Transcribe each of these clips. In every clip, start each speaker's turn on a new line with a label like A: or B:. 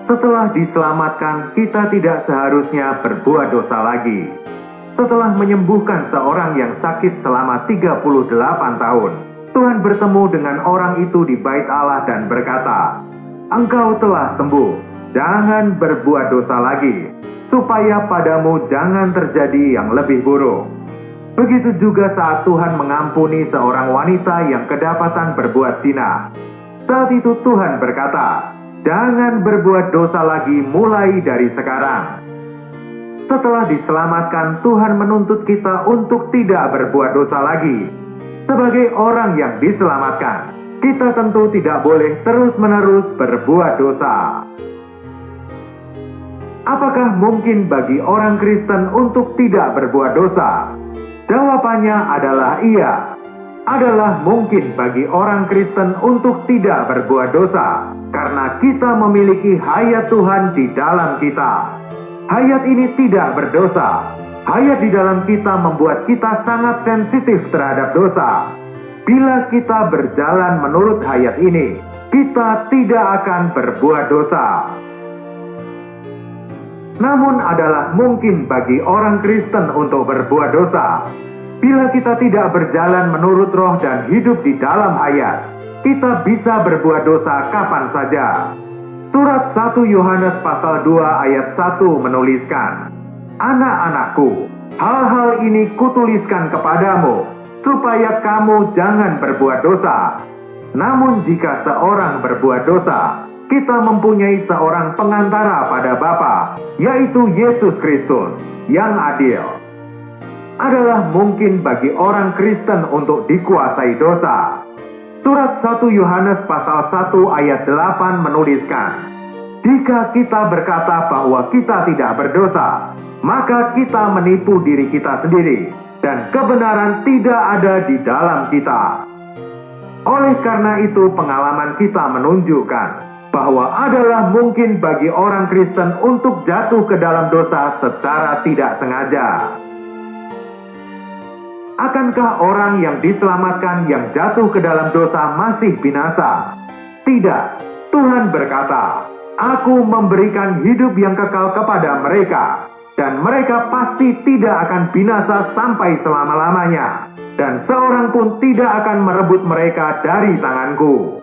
A: Setelah diselamatkan, kita tidak seharusnya berbuat dosa lagi. Setelah menyembuhkan seorang yang sakit selama 38 tahun, Tuhan bertemu dengan orang itu di bait Allah dan berkata, "Engkau telah sembuh, jangan berbuat dosa lagi, supaya padamu jangan terjadi yang lebih buruk." Begitu juga saat Tuhan mengampuni seorang wanita yang kedapatan berbuat zina. Saat itu Tuhan berkata, "Jangan berbuat dosa lagi mulai dari sekarang." Setelah diselamatkan, Tuhan menuntut kita untuk tidak berbuat dosa lagi. Sebagai orang yang diselamatkan, kita tentu tidak boleh terus-menerus berbuat dosa. Apakah mungkin bagi orang Kristen untuk tidak berbuat dosa? Jawabannya adalah iya. Adalah mungkin bagi orang Kristen untuk tidak berbuat dosa, karena kita memiliki hayat Tuhan di dalam kita. Hayat ini tidak berdosa. Hayat di dalam kita membuat kita sangat sensitif terhadap dosa. Bila kita berjalan menurut hayat ini, kita tidak akan berbuat dosa. Namun adalah mungkin bagi orang Kristen untuk berbuat dosa. Bila kita tidak berjalan menurut roh dan hidup di dalam hayat, kita bisa berbuat dosa kapan saja. Surat 1 Yohanes pasal 2 ayat 1 menuliskan, "Anak-anakku, hal-hal ini kutuliskan kepadamu, supaya kamu jangan berbuat dosa. Namun jika seorang berbuat dosa, kita mempunyai seorang pengantara pada Bapa, yaitu Yesus Kristus, yang adil." Adalah mungkin bagi orang Kristen untuk dikuasai dosa. Surat 1 Yohanes pasal 1 ayat 8 menuliskan, "Jika kita berkata bahwa kita tidak berdosa, maka kita menipu diri kita sendiri, dan kebenaran tidak ada di dalam kita." Oleh karena itu, pengalaman kita menunjukkan bahwa adalah mungkin bagi orang Kristen untuk jatuh ke dalam dosa secara tidak sengaja. Akankah orang yang diselamatkan yang jatuh ke dalam dosa masih binasa? Tidak. Tuhan berkata, "Aku memberikan hidup yang kekal kepada mereka, dan mereka pasti tidak akan binasa sampai selama-lamanya, dan seorang pun tidak akan merebut mereka dari tanganku."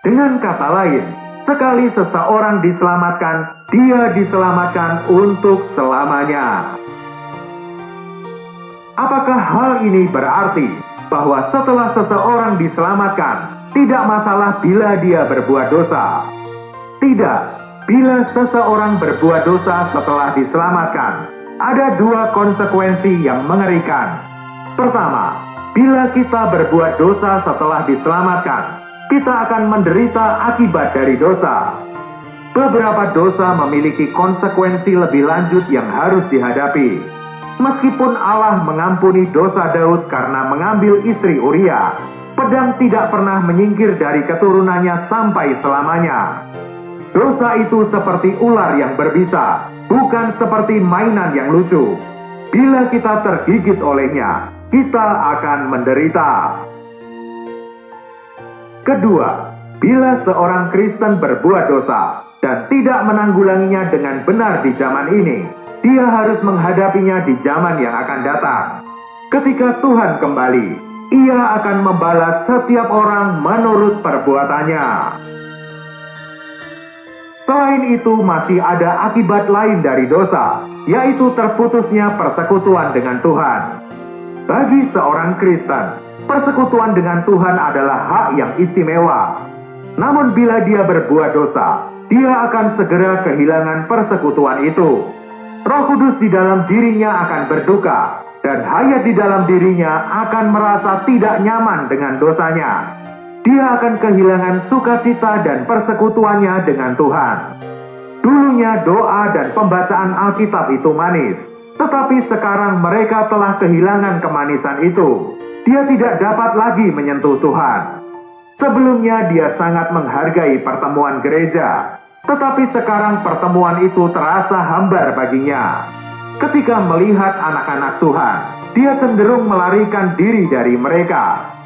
A: Dengan kata lain, sekali seseorang diselamatkan, dia diselamatkan untuk selamanya. Apakah hal ini berarti bahwa setelah seseorang diselamatkan, tidak masalah bila dia berbuat dosa? Tidak. Bila seseorang berbuat dosa setelah diselamatkan, ada dua konsekuensi yang mengerikan. Pertama, bila kita berbuat dosa setelah diselamatkan, kita akan menderita akibat dari dosa. Beberapa dosa memiliki konsekuensi lebih lanjut yang harus dihadapi. Meskipun Allah mengampuni dosa Daud karena mengambil istri Uria, pedang tidak pernah menyingkir dari keturunannya sampai selamanya. Dosa itu seperti ular yang berbisa, bukan seperti mainan yang lucu. Bila kita tergigit olehnya, kita akan menderita. Kedua, bila seorang Kristen berbuat dosa dan tidak menanggulanginya dengan benar di zaman ini, dia harus menghadapinya di zaman yang akan datang. Ketika Tuhan kembali, Ia akan membalas setiap orang menurut perbuatannya. Selain itu, masih ada akibat lain dari dosa, yaitu terputusnya persekutuan dengan Tuhan. Bagi seorang Kristen, persekutuan dengan Tuhan adalah hak yang istimewa. Namun bila dia berbuat dosa, dia akan segera kehilangan persekutuan itu. Roh Kudus di dalam dirinya akan berduka, dan hayat di dalam dirinya akan merasa tidak nyaman dengan dosanya. Dia akan kehilangan sukacita dan persekutuannya dengan Tuhan. Dulunya doa dan pembacaan Alkitab itu manis, tetapi sekarang mereka telah kehilangan kemanisan itu. Dia tidak dapat lagi menyentuh Tuhan. Sebelumnya dia sangat menghargai pertemuan gereja, tetapi sekarang pertemuan itu terasa hambar baginya. Ketika melihat anak-anak Tuhan, dia cenderung melarikan diri dari mereka.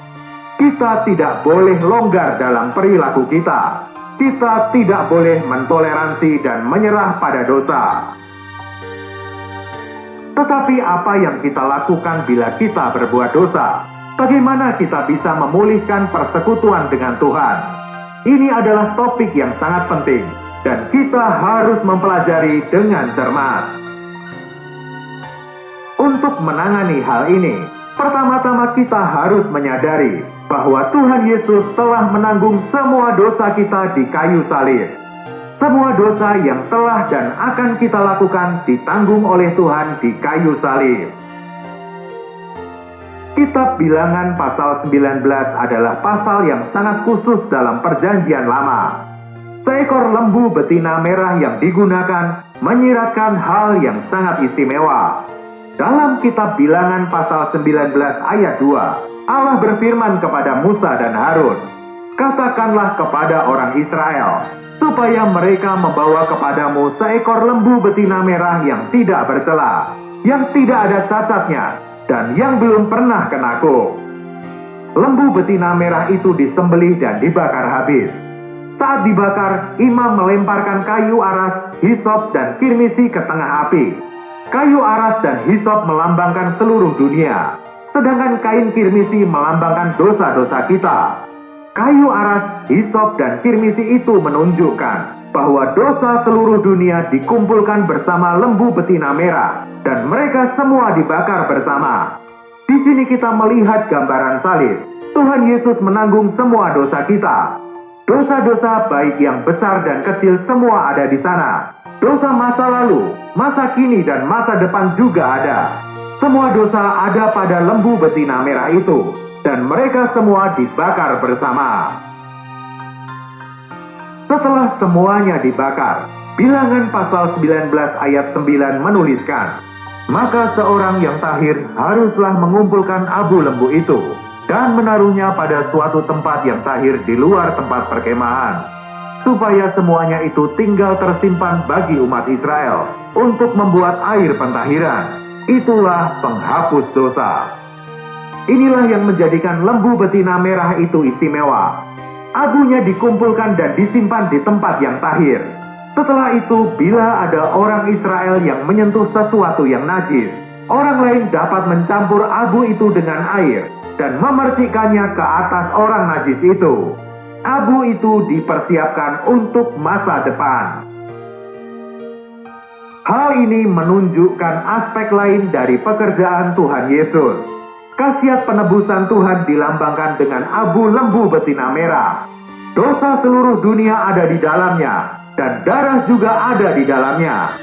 A: Kita tidak boleh longgar dalam perilaku kita. Kita tidak boleh mentoleransi dan menyerah pada dosa. Tetapi apa yang kita lakukan bila kita berbuat dosa? Bagaimana kita bisa memulihkan persekutuan dengan Tuhan? Ini adalah topik yang sangat penting dan kita harus mempelajari dengan cermat. Untuk menangani hal ini, pertama-tama kita harus menyadari bahwa Tuhan Yesus telah menanggung semua dosa kita di kayu salib. Semua dosa yang telah dan akan kita lakukan ditanggung oleh Tuhan di kayu salib. Kitab Bilangan pasal 19 adalah pasal yang sangat khusus dalam Perjanjian Lama. Seekor lembu betina merah yang digunakan menyiratkan hal yang sangat istimewa. Dalam kitab Bilangan pasal 19 ayat 2, Allah berfirman kepada Musa dan Harun, "Katakanlah kepada orang Israel, supaya mereka membawa kepadamu seekor lembu betina merah yang tidak bercela, yang tidak ada cacatnya, dan yang belum pernah kena kuk." Lembu betina merah itu disembelih dan dibakar habis. Saat dibakar, imam melemparkan kayu aras, hisop, dan kirmisi ke tengah api. Kayu aras dan hisop melambangkan seluruh dunia, sedangkan kain kirmisi melambangkan dosa-dosa kita. Kayu aras, hisop, dan kirmisi itu menunjukkan bahwa dosa seluruh dunia dikumpulkan bersama lembu betina merah, dan mereka semua dibakar bersama. Di sini kita melihat gambaran salib. Tuhan Yesus menanggung semua dosa kita. Dosa-dosa baik yang besar dan kecil semua ada di sana. Dosa masa lalu, masa kini, dan masa depan juga ada. Semua dosa ada pada lembu betina merah itu, dan mereka semua dibakar bersama. Setelah semuanya dibakar, Bilangan pasal 19 ayat 9 menuliskan, "Maka seorang yang tahir haruslah mengumpulkan abu lembu itu, dan menaruhnya pada suatu tempat yang tahir di luar tempat perkemahan, supaya semuanya itu tinggal tersimpan bagi umat Israel untuk membuat air pentahiran. Itulah penghapus dosa." Inilah yang menjadikan lembu betina merah itu istimewa. Abunya dikumpulkan dan disimpan di tempat yang tahir. Setelah itu, bila ada orang Israel yang menyentuh sesuatu yang najis, orang lain dapat mencampur abu itu dengan air dan memercikkannya ke atas orang najis itu. Abu itu dipersiapkan untuk masa depan. Hal ini menunjukkan aspek lain dari pekerjaan Tuhan Yesus. Khasiat penebusan Tuhan dilambangkan dengan abu lembu betina merah. Dosa seluruh dunia ada di dalamnya, dan darah juga ada di dalamnya.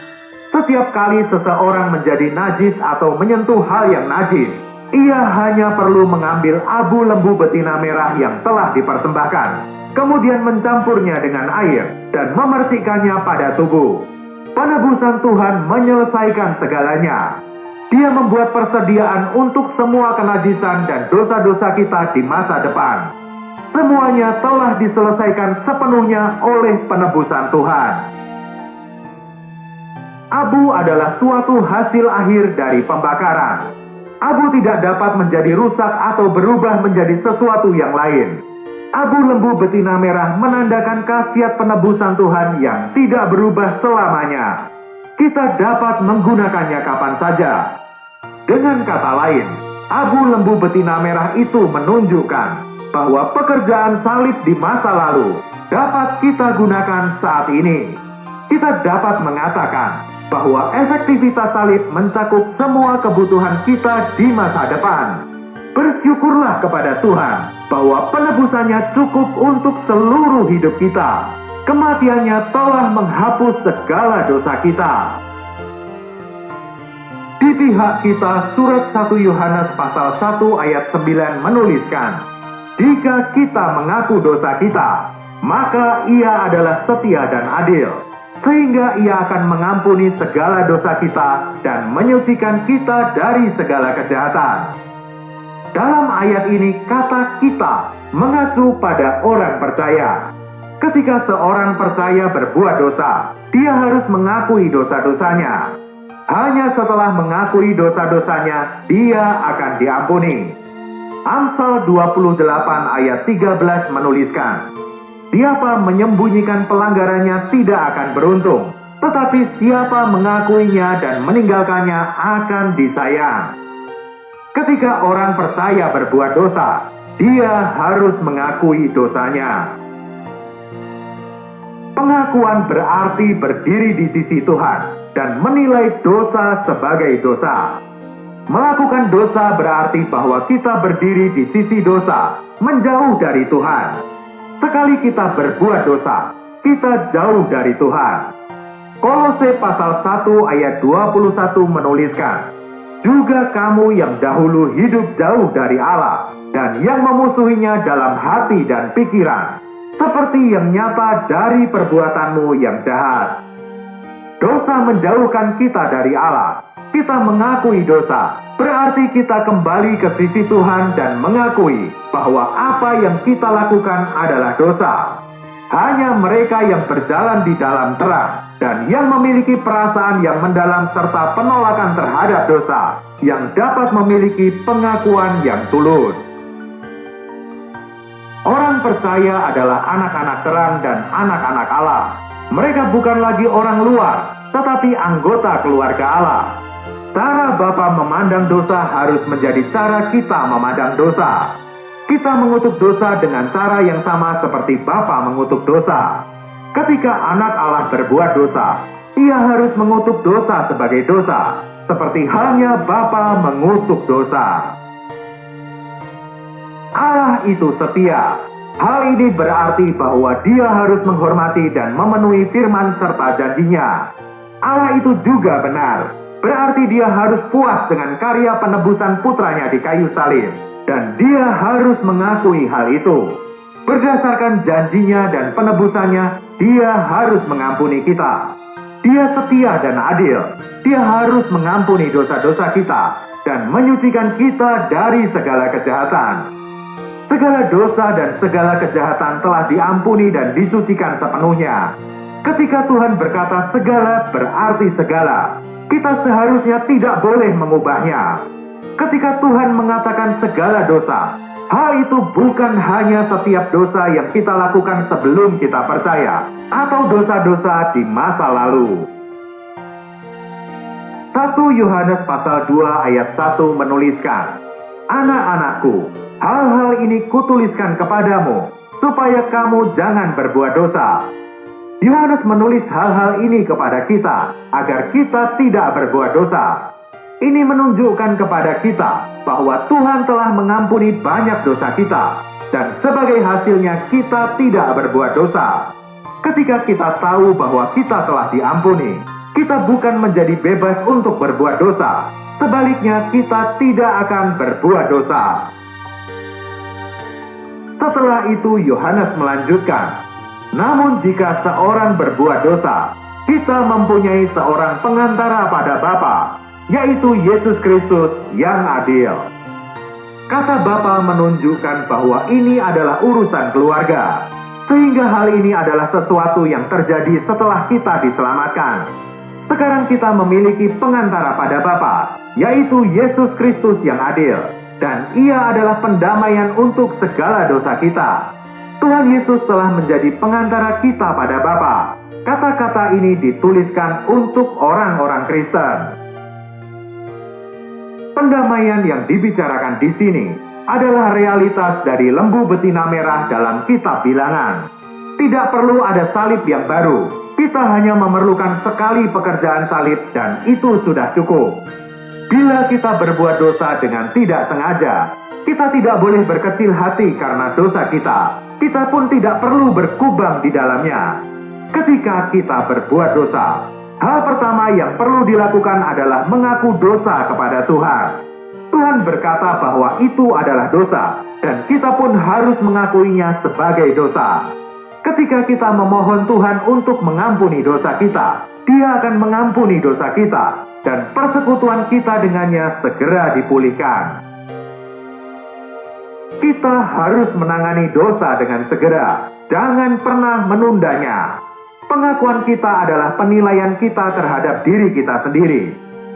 A: Setiap kali seseorang menjadi najis atau menyentuh hal yang najis, ia hanya perlu mengambil abu lembu betina merah yang telah dipersembahkan, kemudian mencampurnya dengan air dan memercikkannya pada tubuh. Penebusan Tuhan menyelesaikan segalanya. Dia membuat persediaan untuk semua kenajisan dan dosa-dosa kita di masa depan. Semuanya telah diselesaikan sepenuhnya oleh penebusan Tuhan. Abu adalah suatu hasil akhir dari pembakaran. Abu tidak dapat menjadi rusak atau berubah menjadi sesuatu yang lain. Abu lembu betina merah menandakan khasiat penebusan Tuhan yang tidak berubah selamanya. Kita dapat menggunakannya kapan saja. Dengan kata lain, abu lembu betina merah itu menunjukkan bahwa pekerjaan salib di masa lalu dapat kita gunakan saat ini. Kita dapat mengatakan bahwa efektivitas salib mencakup semua kebutuhan kita di masa depan. Bersyukurlah kepada Tuhan bahwa penebusannya cukup untuk seluruh hidup kita. Kematiannya telah menghapus segala dosa kita. Di pihak kita, surat 1 Yohanes pasal 1 ayat 9 menuliskan, "Jika kita mengaku dosa kita, maka Ia adalah setia dan adil, sehingga Ia akan mengampuni segala dosa kita dan menyucikan kita dari segala kejahatan." Dalam ayat ini, kata "kita" mengacu pada orang percaya. Ketika seorang percaya berbuat dosa, dia harus mengakui dosa-dosanya. Hanya setelah mengakui dosa-dosanya, dia akan diampuni. Amsal 28 ayat 13 menuliskan, Siapa menyembunyikan pelanggarannya tidak akan beruntung, tetapi siapa mengakuinya dan meninggalkannya akan disayang. Ketika orang percaya berbuat dosa, dia harus mengakui dosanya. Pengakuan berarti berdiri di sisi Tuhan dan menilai dosa sebagai dosa. Melakukan dosa berarti bahwa kita berdiri di sisi dosa, menjauh dari Tuhan. Sekali kita berbuat dosa, kita jauh dari Tuhan. Kolose pasal 1 ayat 21 menuliskan, "Juga kamu yang dahulu hidup jauh dari Allah dan yang memusuhinya dalam hati dan pikiran, seperti yang nyata dari perbuatanmu yang jahat." Dosa menjauhkan kita dari Allah. Kita mengakui dosa, berarti kita kembali ke sisi Tuhan dan mengakui bahwa apa yang kita lakukan adalah dosa. Hanya mereka yang berjalan di dalam terang dan yang memiliki perasaan yang mendalam serta penolakan terhadap dosa yang dapat memiliki pengakuan yang tulus. Orang percaya adalah anak-anak terang dan anak-anak Allah. Mereka bukan lagi orang luar, tetapi anggota keluarga Allah. Cara Bapa memandang dosa harus menjadi cara kita memandang dosa. Kita mengutuk dosa dengan cara yang sama seperti Bapa mengutuk dosa. Ketika anak Allah berbuat dosa, ia harus mengutuk dosa sebagai dosa, seperti halnya Bapa mengutuk dosa. Allah itu setia. Hal ini berarti bahwa Dia harus menghormati dan memenuhi firman serta janjinya. Allah itu juga benar. Berarti Dia harus puas dengan karya penebusan putranya di kayu salib. Dan Dia harus mengakui hal itu. Berdasarkan janjinya dan penebusannya, Dia harus mengampuni kita. Dia setia dan adil. Dia harus mengampuni dosa-dosa kita dan menyucikan kita dari segala kejahatan. Segala dosa dan segala kejahatan telah diampuni dan disucikan sepenuhnya. Ketika Tuhan berkata segala berarti segala, kita seharusnya tidak boleh mengubahnya. Ketika Tuhan mengatakan segala dosa, hal itu bukan hanya setiap dosa yang kita lakukan sebelum kita percaya, atau dosa-dosa di masa lalu. 1 Yohanes pasal 2 ayat 1 menuliskan, "Anak-anakku, hal-hal ini kutuliskan kepadamu, supaya kamu jangan berbuat dosa." Yohanes menulis hal-hal ini kepada kita, agar kita tidak berbuat dosa. Ini menunjukkan kepada kita bahwa Tuhan telah mengampuni banyak dosa kita, dan sebagai hasilnya kita tidak berbuat dosa. Ketika kita tahu bahwa kita telah diampuni, kita bukan menjadi bebas untuk berbuat dosa. Sebaliknya, kita tidak akan berbuat dosa. Setelah itu Yohanes melanjutkan, "Namun jika seorang berbuat dosa, kita mempunyai seorang pengantara pada Bapa, yaitu Yesus Kristus yang adil." Kata Bapa menunjukkan bahwa ini adalah urusan keluarga, sehingga hal ini adalah sesuatu yang terjadi setelah kita diselamatkan. Sekarang kita memiliki pengantara pada Bapa, yaitu Yesus Kristus yang adil, dan Ia adalah pendamaian untuk segala dosa kita. Tuhan Yesus telah menjadi pengantara kita pada Bapa. Kata-kata ini dituliskan untuk orang-orang Kristen. Pendamaian yang dibicarakan di sini adalah realitas dari lembu betina merah dalam kitab Bilangan. Tidak perlu ada salib yang baru. Kita hanya memerlukan sekali pekerjaan salib dan itu sudah cukup. Bila kita berbuat dosa dengan tidak sengaja, kita tidak boleh berkecil hati karena dosa kita. Kita pun tidak perlu berkubang di dalamnya. Ketika kita berbuat dosa, hal pertama yang perlu dilakukan adalah mengaku dosa kepada Tuhan. Tuhan berkata bahwa itu adalah dosa, dan kita pun harus mengakuinya sebagai dosa. Ketika kita memohon Tuhan untuk mengampuni dosa kita, Dia akan mengampuni dosa kita, dan persekutuan kita dengannya segera dipulihkan. Kita harus menangani dosa dengan segera. Jangan pernah menundanya. Pengakuan kita adalah penilaian kita terhadap diri kita sendiri.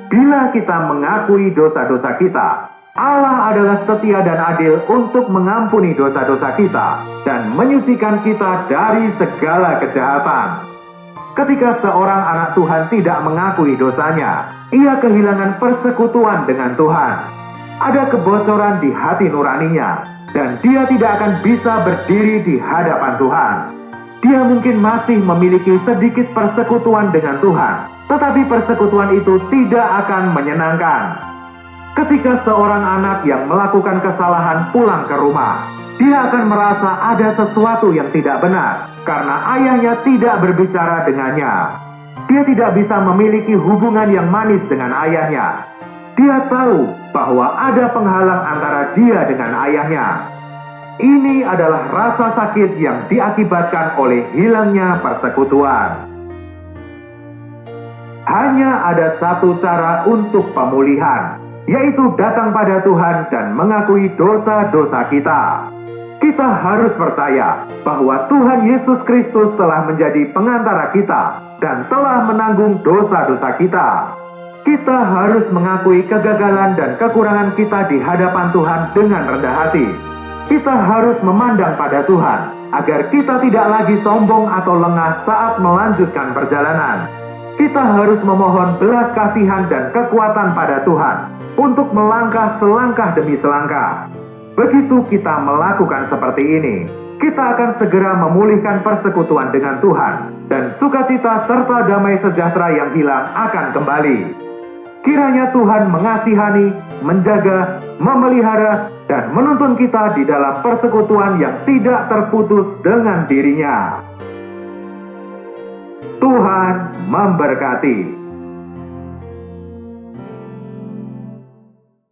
A: Bila kita mengakui dosa-dosa kita, Allah adalah setia dan adil untuk mengampuni dosa-dosa kita dan menyucikan kita dari segala kejahatan. Ketika seorang anak Tuhan tidak mengakui dosanya, ia kehilangan persekutuan dengan Tuhan. Ada kebocoran di hati nuraninya, dan dia tidak akan bisa berdiri di hadapan Tuhan. Dia mungkin masih memiliki sedikit persekutuan dengan Tuhan, tetapi persekutuan itu tidak akan menyenangkan. Ketika seorang anak yang melakukan kesalahan pulang ke rumah, dia akan merasa ada sesuatu yang tidak benar karena ayahnya tidak berbicara dengannya. Dia tidak bisa memiliki hubungan yang manis dengan ayahnya. Dia tahu bahwa ada penghalang antara dia dengan ayahnya. Ini adalah rasa sakit yang diakibatkan oleh hilangnya persekutuan. Hanya ada satu cara untuk pemulihan, yaitu datang pada Tuhan dan mengakui dosa-dosa kita. Kita harus percaya bahwa Tuhan Yesus Kristus telah menjadi pengantara kita dan telah menanggung dosa-dosa kita. Kita harus mengakui kegagalan dan kekurangan kita di hadapan Tuhan dengan rendah hati. Kita harus memandang pada Tuhan agar kita tidak lagi sombong atau lengah saat melanjutkan perjalanan. Kita harus memohon belas kasihan dan kekuatan pada Tuhan untuk melangkah selangkah demi selangkah. Begitu kita melakukan seperti ini, kita akan segera memulihkan persekutuan dengan Tuhan, dan sukacita serta damai sejahtera yang hilang akan kembali. Kiranya Tuhan mengasihani, menjaga, memelihara, dan menuntun kita di dalam persekutuan yang tidak terputus dengan dirinya. Tuhan memberkati.